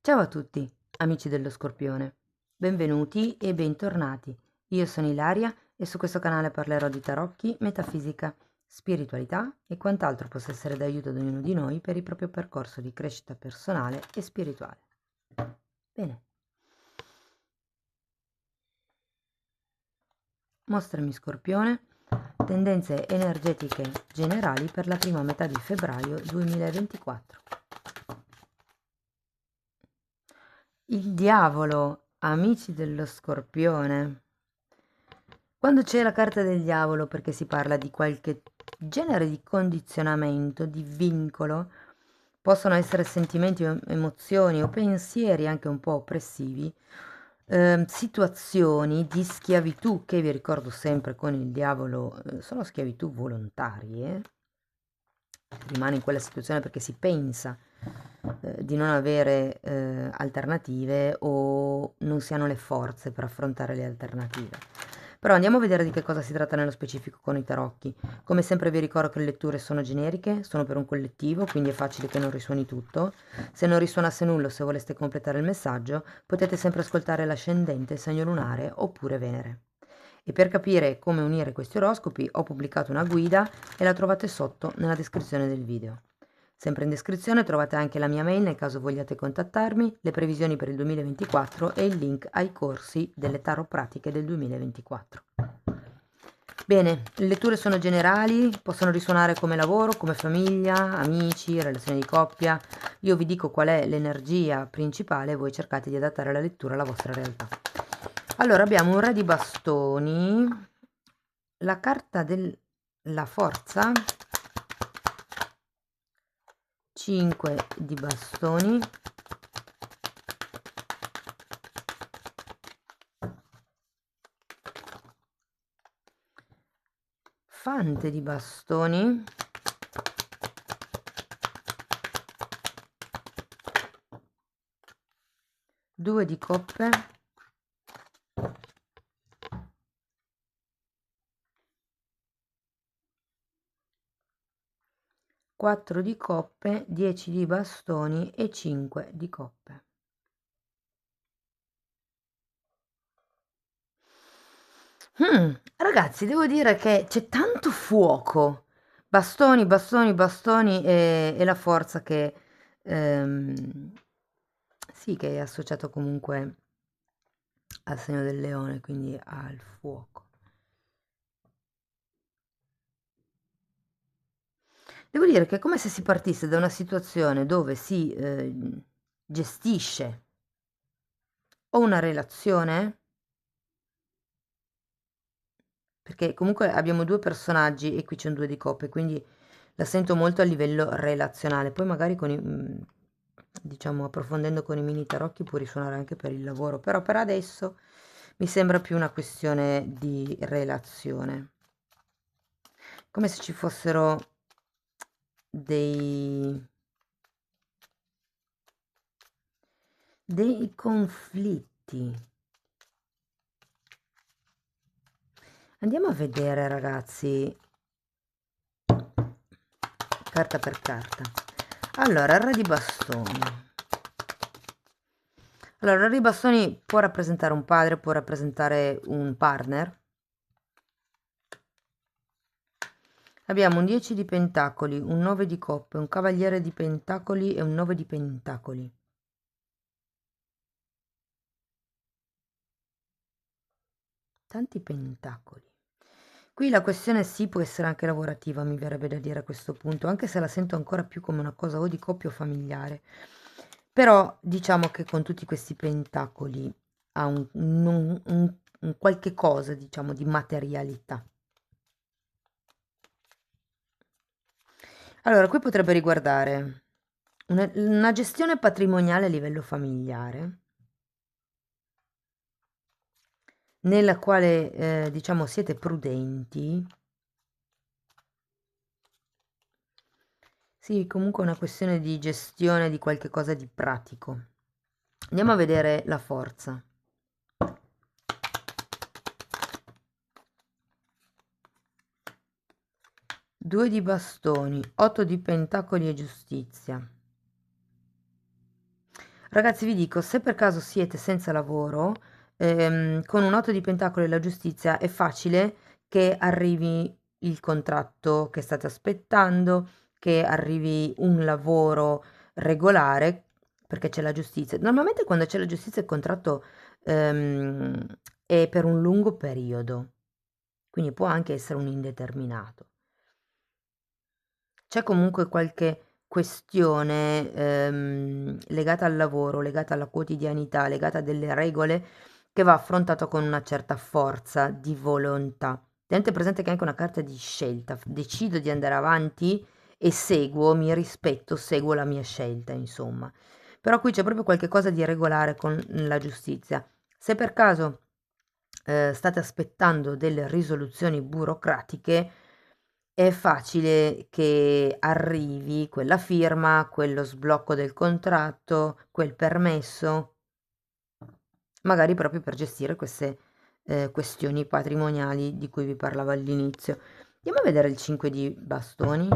Ciao a tutti, amici dello Scorpione. Benvenuti e bentornati. Io sono Ilaria e su questo canale parlerò di tarocchi, metafisica, spiritualità e quant'altro possa essere d'aiuto ad ognuno di noi per il proprio percorso di crescita personale e spirituale. Bene. Mostrami Scorpione, tendenze energetiche generali per la prima metà di febbraio 2024. Il diavolo, amici dello Scorpione. Quando c'è la carta del diavolo, perché si parla di qualche genere di condizionamento, di vincolo, possono essere sentimenti, emozioni o pensieri anche un po' oppressivi, situazioni di schiavitù che vi ricordo sempre con il diavolo, sono schiavitù volontarie. Rimane in quella situazione perché si pensa di non avere alternative o non si hanno le forze per affrontare le alternative. Però andiamo a vedere di che cosa si tratta nello specifico con i tarocchi. Come sempre vi ricordo che le letture sono generiche, sono per un collettivo, quindi è facile che non risuoni tutto. Se non risuonasse nulla, se voleste completare il messaggio, potete sempre ascoltare l'ascendente, il segno lunare oppure Venere. E per capire come unire questi oroscopi ho pubblicato una guida e la trovate sotto nella descrizione del video. Sempre in descrizione trovate anche la mia mail nel caso vogliate contattarmi, le previsioni per il 2024 e il link ai corsi delle tarot pratiche del 2024. Bene, le letture sono generali, possono risuonare come lavoro, come famiglia, amici, relazioni di coppia. Io vi dico qual è l'energia principale e voi cercate di adattare la lettura alla vostra realtà. Allora abbiamo un re di bastoni, la carta della forza, 5 di bastoni, fante di bastoni, 2 di coppe, 4 di coppe, 10 di bastoni e 5 di coppe. Ragazzi, devo dire che c'è tanto fuoco. Bastoni, bastoni, bastoni e la forza che, sì, che è associato comunque al segno del leone, quindi al fuoco. Devo dire che è come se si partisse da una situazione dove si gestisce o una relazione, perché comunque abbiamo due personaggi e qui c'è un 2 di coppe, quindi la sento molto a livello relazionale. Poi magari con diciamo approfondendo con i mini tarocchi può risuonare anche per il lavoro, però per adesso mi sembra più una questione di relazione. Come se ci fossero dei conflitti. Andiamo a vedere, ragazzi, carta per carta. Allora, il re di bastoni. Allora, il re di bastoni può rappresentare un padre, può rappresentare un partner. Abbiamo un 10 di pentacoli, un 9 di coppe, un cavaliere di pentacoli e un 9 di pentacoli. Tanti pentacoli. Qui la questione sì può essere anche lavorativa, mi verrebbe da dire a questo punto, anche se la sento ancora più come una cosa o di coppia o familiare. Però diciamo che con tutti questi pentacoli ha un qualche cosa, diciamo, di materialità. Allora, qui potrebbe riguardare una gestione patrimoniale a livello familiare, nella quale, diciamo, siete prudenti. Sì, comunque è una questione di gestione di qualche cosa di pratico. Andiamo a vedere la forza. 2 di bastoni, 8 di pentacoli e giustizia. Ragazzi, vi dico, se per caso siete senza lavoro, con un 8 di pentacoli e la giustizia è facile che arrivi il contratto che state aspettando, che arrivi un lavoro regolare, perché c'è la giustizia. Normalmente quando c'è la giustizia il contratto ehm, è per un lungo periodo, quindi può anche essere un indeterminato. C'è comunque qualche questione, legata al lavoro, legata alla quotidianità, legata a delle regole che va affrontato con una certa forza di volontà. Tenete presente che è anche una carta di scelta, decido di andare avanti e seguo, mi rispetto, seguo la mia scelta, insomma. Però qui c'è proprio qualche cosa di regolare con la giustizia. Se per caso state aspettando delle risoluzioni burocratiche, è facile che arrivi quella firma, quello sblocco del contratto, quel permesso, magari proprio per gestire queste questioni patrimoniali di cui vi parlavo all'inizio. Andiamo a vedere il 5 di bastoni.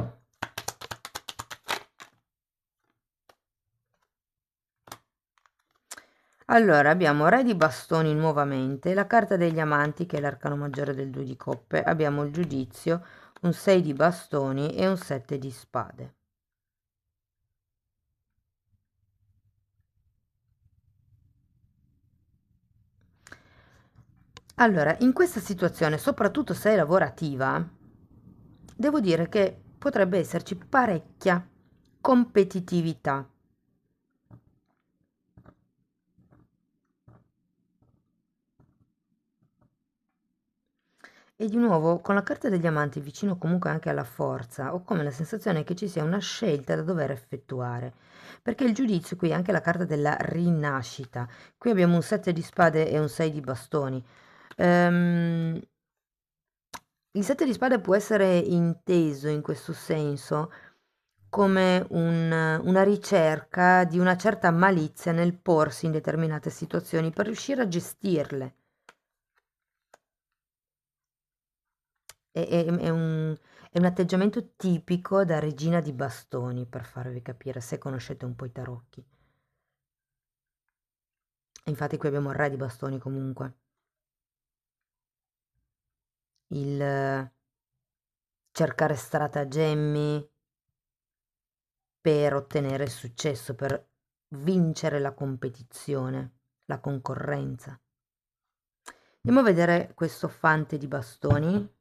Allora, abbiamo Re di bastoni nuovamente, la carta degli amanti che è l'arcano maggiore del 2 di coppe, abbiamo il giudizio, un 6 di bastoni e un 7 di spade. Allora, in questa situazione, soprattutto se è lavorativa, devo dire che potrebbe esserci parecchia competitività. E di nuovo, con la carta degli amanti vicino comunque anche alla forza, ho come la sensazione che ci sia una scelta da dover effettuare, perché il giudizio qui è anche la carta della rinascita. Qui abbiamo un 7 di spade e un 6 di bastoni. Ehm, il 7 di spade può essere inteso in questo senso come una ricerca di una certa malizia nel porsi in determinate situazioni per riuscire a gestirle. È un atteggiamento tipico da regina di bastoni, per farvi capire, se conoscete un po' i tarocchi. Infatti qui abbiamo il re di bastoni comunque. Il cercare stratagemmi per ottenere il successo, per vincere la competizione, la concorrenza. Andiamo a vedere questo fante di bastoni.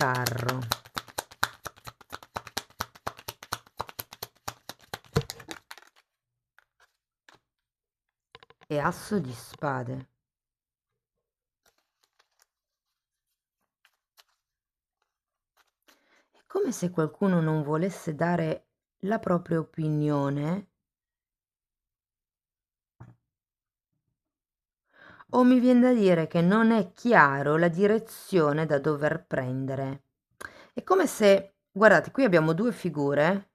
Carro. E asso di spade. È come se qualcuno non volesse dare la propria opinione, o mi viene da dire che non è chiaro la direzione da dover prendere. È come se, guardate, qui abbiamo due figure.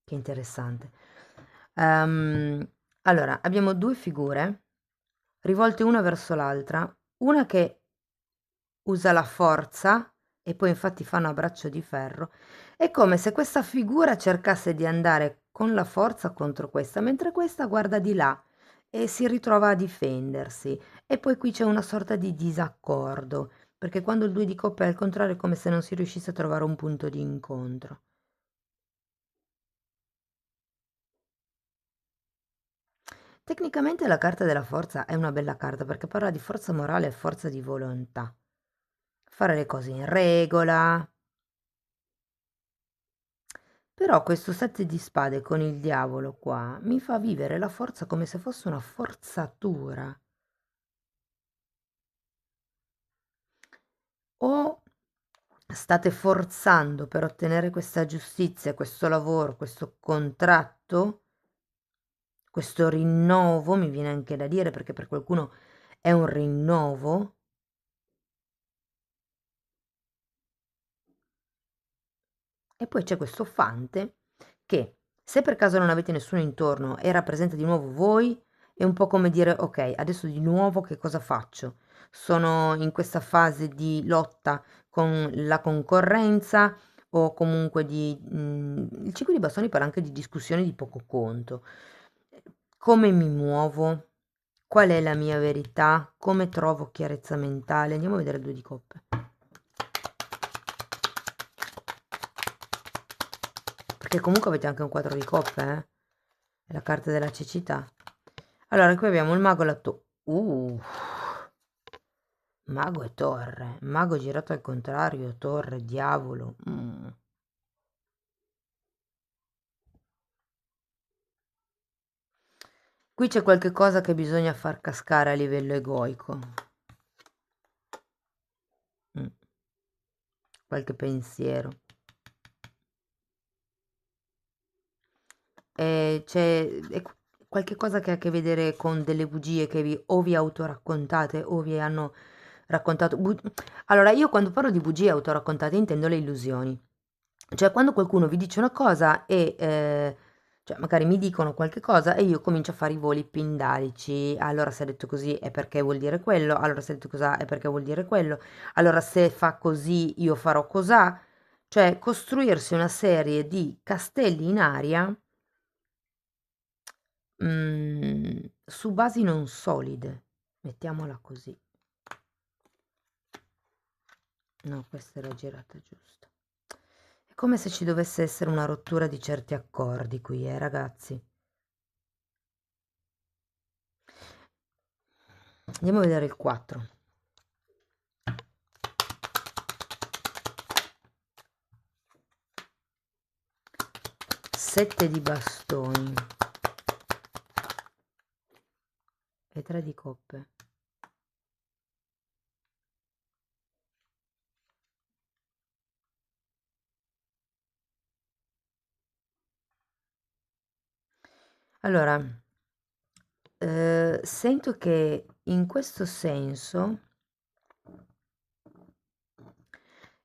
Che interessante. Allora, abbiamo due figure rivolte una verso l'altra, una che usa la forza e poi infatti fanno a braccio di ferro. È come se questa figura cercasse di andare con la forza contro questa, mentre questa guarda di là e si ritrova a difendersi. E poi qui c'è una sorta di disaccordo, perché quando il 2 di coppe è al contrario è come se non si riuscisse a trovare un punto di incontro. Tecnicamente la carta della forza è una bella carta perché parla di forza morale e forza di volontà. Fare le cose in regola. Però questo 7 di spade con il diavolo qua mi fa vivere la forza come se fosse una forzatura. O state forzando per ottenere questa giustizia, questo lavoro, questo contratto, questo rinnovo, mi viene anche da dire perché per qualcuno è un rinnovo. E poi c'è questo fante che, se per caso non avete nessuno intorno e rappresenta di nuovo voi, è un po' come dire: ok, adesso di nuovo che cosa faccio? sono in questa fase di lotta con la concorrenza o comunque il 5 di bastoni parla anche di discussioni di poco conto. Come mi muovo? Qual è la mia verità? Come trovo chiarezza mentale? Andiamo a vedere il 2 di coppe. Perché comunque avete anche un 4 di coppe, eh? È la carta della cecità. Allora, qui abbiamo il mago e la mago e torre. Mago girato al contrario, torre, diavolo. Qui c'è qualche cosa che bisogna far cascare a livello egoico. Qualche pensiero. C'è qualche cosa che ha a che vedere con delle bugie che vi autoraccontate o vi hanno raccontato. Allora, io quando parlo di bugie autoraccontate intendo le illusioni. Cioè, quando qualcuno vi dice una cosa e cioè, magari mi dicono qualche cosa e io comincio a fare i voli pindarici. Allora, se ha detto così è perché vuol dire quello. Allora, se ha detto cos'ha è perché vuol dire quello. Allora, se fa così, io farò cos'ha. Cioè, costruirsi una serie di castelli in aria su basi non solide, mettiamola così. No, questa era girata giusta. È come se ci dovesse essere una rottura di certi accordi qui, ragazzi. Andiamo a vedere il 4. Sette di bastoni e 3 di coppe. Allora, sento che in questo senso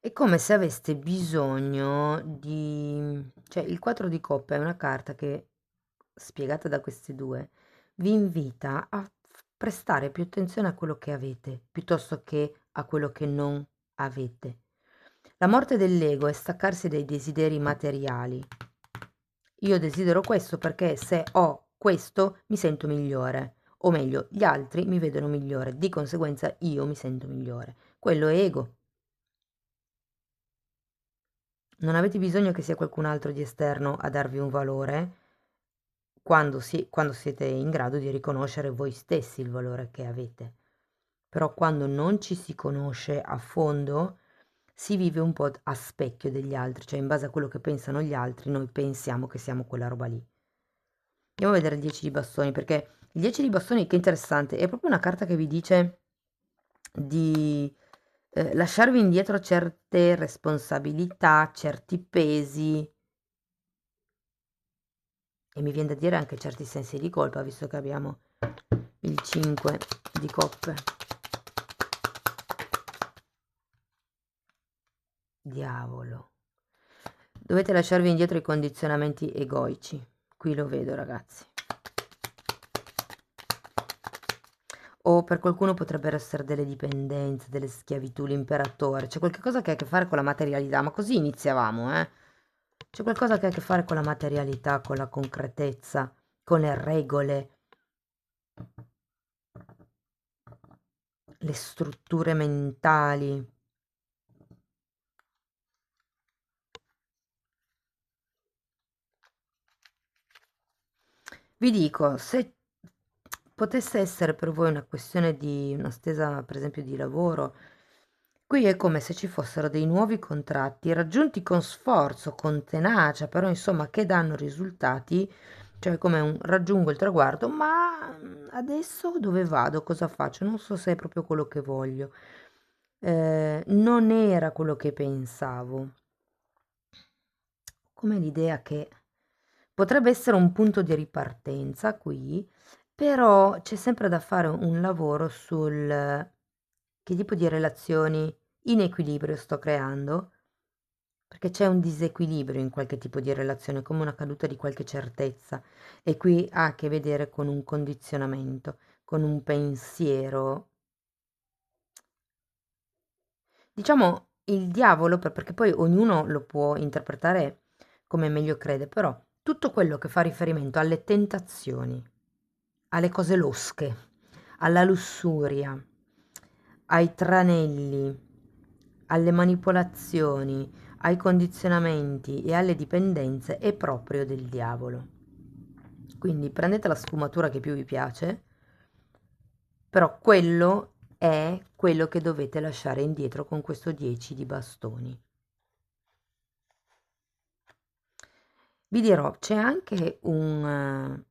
è come se aveste bisogno di... cioè il 4 di coppe è una carta che, spiegata da queste due, vi invita a prestare più attenzione a quello che avete, piuttosto che a quello che non avete. La morte dell'ego è staccarsi dai desideri materiali. Io desidero questo perché se ho questo mi sento migliore, o meglio, gli altri mi vedono migliore, di conseguenza io mi sento migliore. Quello è ego. Non avete bisogno che sia qualcun altro di esterno a darvi un valore quando siete in grado di riconoscere voi stessi il valore che avete. Però quando non ci si conosce a fondo, si vive un po' a specchio degli altri, cioè in base a quello che pensano gli altri, noi pensiamo che siamo quella roba lì. Andiamo a vedere il 10 di bastoni, perché il 10 di bastoni, che interessante, è proprio una carta che vi dice di lasciarvi indietro certe responsabilità, certi pesi, e mi viene da dire anche certi sensi di colpa, visto che abbiamo il 5 di coppe. Diavolo. Dovete lasciarvi indietro i condizionamenti egoici. Qui lo vedo, ragazzi. O per qualcuno potrebbero essere delle dipendenze, delle schiavitù, l'imperatore. C'è qualcosa che ha a che fare con la materialità, ma così iniziavamo, eh? C'è qualcosa che ha a che fare con la materialità, con la concretezza, con le regole, le strutture mentali. Vi dico, se potesse essere per voi una questione di una stesa, per esempio, di lavoro, qui è come se ci fossero dei nuovi contratti raggiunti con sforzo, con tenacia, però insomma che danno risultati, cioè come un raggiungo il traguardo, ma adesso dove vado? Cosa faccio? Non so se è proprio quello che voglio. Non era quello che pensavo. Come l'idea che potrebbe essere un punto di ripartenza qui, però c'è sempre da fare un lavoro sul che tipo di relazioni in equilibrio sto creando, perché c'è un disequilibrio in qualche tipo di relazione, come una caduta di qualche certezza, e qui ha a che vedere con un condizionamento, con un pensiero Diciamo il diavolo, perché poi ognuno lo può interpretare come meglio crede, però tutto quello che fa riferimento alle tentazioni, alle cose losche, alla lussuria, ai tranelli, alle manipolazioni, ai condizionamenti e alle dipendenze è proprio del diavolo. Quindi prendete la sfumatura che più vi piace, però quello è quello che dovete lasciare indietro con questo 10 di bastoni. Vi dirò, c'è anche un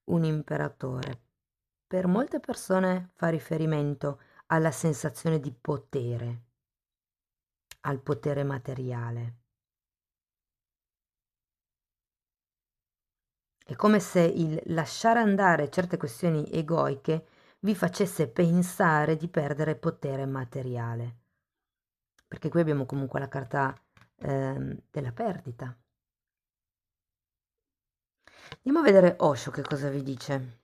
imperatore. Per molte persone fa riferimento alla sensazione di potere, al potere materiale. È come se il lasciare andare certe questioni egoiche vi facesse pensare di perdere potere materiale, perché qui abbiamo comunque la carta della perdita. Andiamo a vedere Osho che cosa vi dice.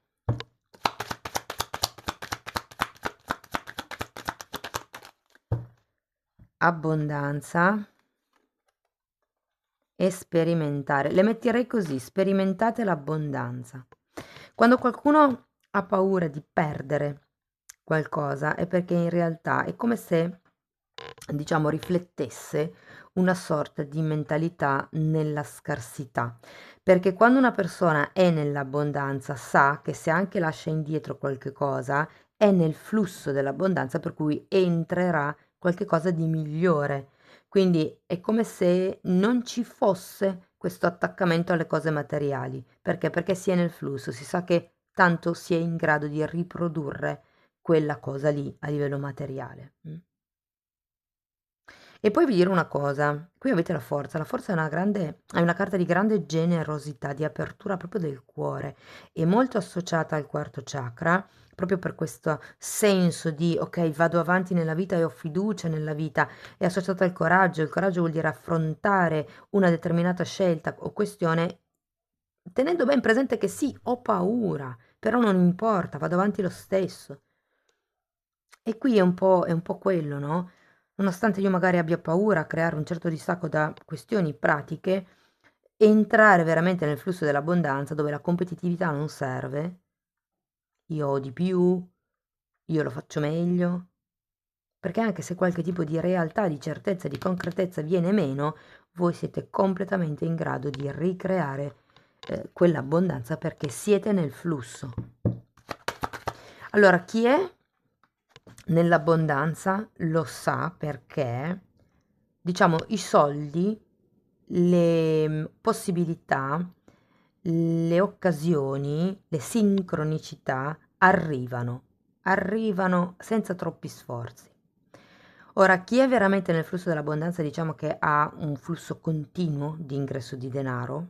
Abbondanza e sperimentare. Le metterei così, sperimentate l'abbondanza. Quando qualcuno ha paura di perdere qualcosa è perché in realtà è come se, diciamo, riflettesse una sorta di mentalità nella scarsità. Perché quando una persona è nell'abbondanza sa che se anche lascia indietro qualche cosa è nel flusso dell'abbondanza per cui entrerà qualche cosa di migliore. Quindi è come se non ci fosse questo attaccamento alle cose materiali. Perché? Perché si è nel flusso, si sa che tanto si è in grado di riprodurre quella cosa lì a livello materiale. E poi vi dirò una cosa, qui avete la forza è una carta di grande generosità, di apertura proprio del cuore, è molto associata al quarto chakra, proprio per questo senso di ok, vado avanti nella vita e ho fiducia nella vita, è associata al coraggio, il coraggio vuol dire affrontare una determinata scelta o questione, tenendo ben presente che sì, ho paura, però non importa, vado avanti lo stesso. E qui è un po' quello, no? Nonostante io magari abbia paura a creare un certo distacco da questioni pratiche, entrare veramente nel flusso dell'abbondanza dove la competitività non serve, io ho di più, io lo faccio meglio, perché anche se qualche tipo di realtà, di certezza, di concretezza viene meno, voi siete completamente in grado di ricreare quell'abbondanza perché siete nel flusso. Allora, chi è nell'abbondanza lo sa perché, diciamo, i soldi, le possibilità, le occasioni, le sincronicità arrivano senza troppi sforzi. Ora, chi è veramente nel flusso dell'abbondanza, diciamo che ha un flusso continuo di ingresso di denaro,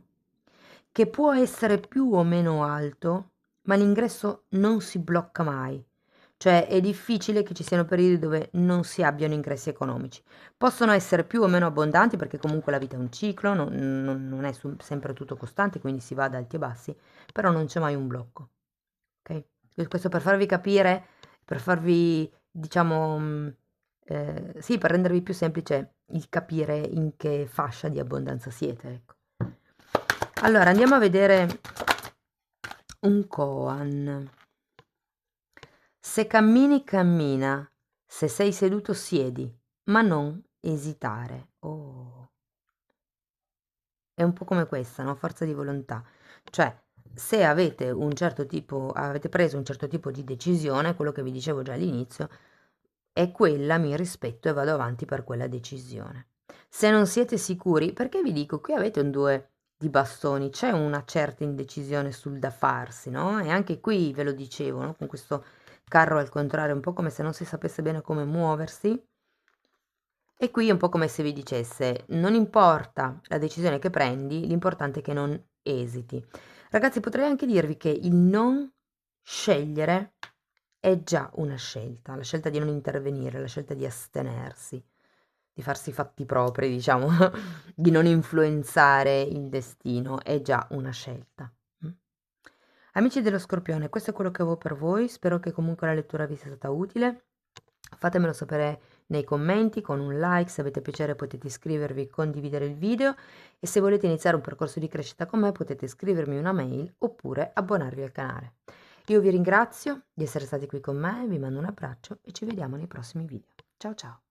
che può essere più o meno alto, ma l'ingresso non si blocca mai. Cioè è difficile che ci siano periodi dove non si abbiano ingressi economici. Possono essere più o meno abbondanti perché comunque la vita è un ciclo, non è sempre tutto costante, quindi si va ad alti e bassi, però non c'è mai un blocco. Ok? Questo per farvi capire, per farvi, diciamo, sì, per rendervi più semplice il capire in che fascia di abbondanza siete, ecco. Allora, andiamo a vedere un koan. Se cammini, cammina, se sei seduto, siedi, ma non esitare. Oh, è un po' come questa, no? Forza di volontà. Cioè, se avete un certo tipo, avete preso un certo tipo di decisione, quello che vi dicevo già all'inizio, è quella, mi rispetto e vado avanti per quella decisione. Se non siete sicuri, perché vi dico, qui avete un 2 di bastoni, c'è una certa indecisione sul da farsi, no? E anche qui ve lo dicevo, no? Con questo carro al contrario, un po' come se non si sapesse bene come muoversi. E qui è un po' come se vi dicesse, non importa la decisione che prendi, l'importante è che non esiti. Ragazzi, potrei anche dirvi che il non scegliere è già una scelta, la scelta di non intervenire, la scelta di astenersi, di farsi i fatti propri, diciamo, di non influenzare il destino, è già una scelta. Mm? Amici dello Scorpione, questo è quello che avevo per voi, spero che comunque la lettura vi sia stata utile. Fatemelo sapere nei commenti con un like. Se avete piacere potete iscrivervi, condividere il video, e se volete iniziare un percorso di crescita con me potete scrivermi una mail oppure abbonarvi al canale. Io vi ringrazio di essere stati qui con me, vi mando un abbraccio e ci vediamo nei prossimi video. Ciao ciao!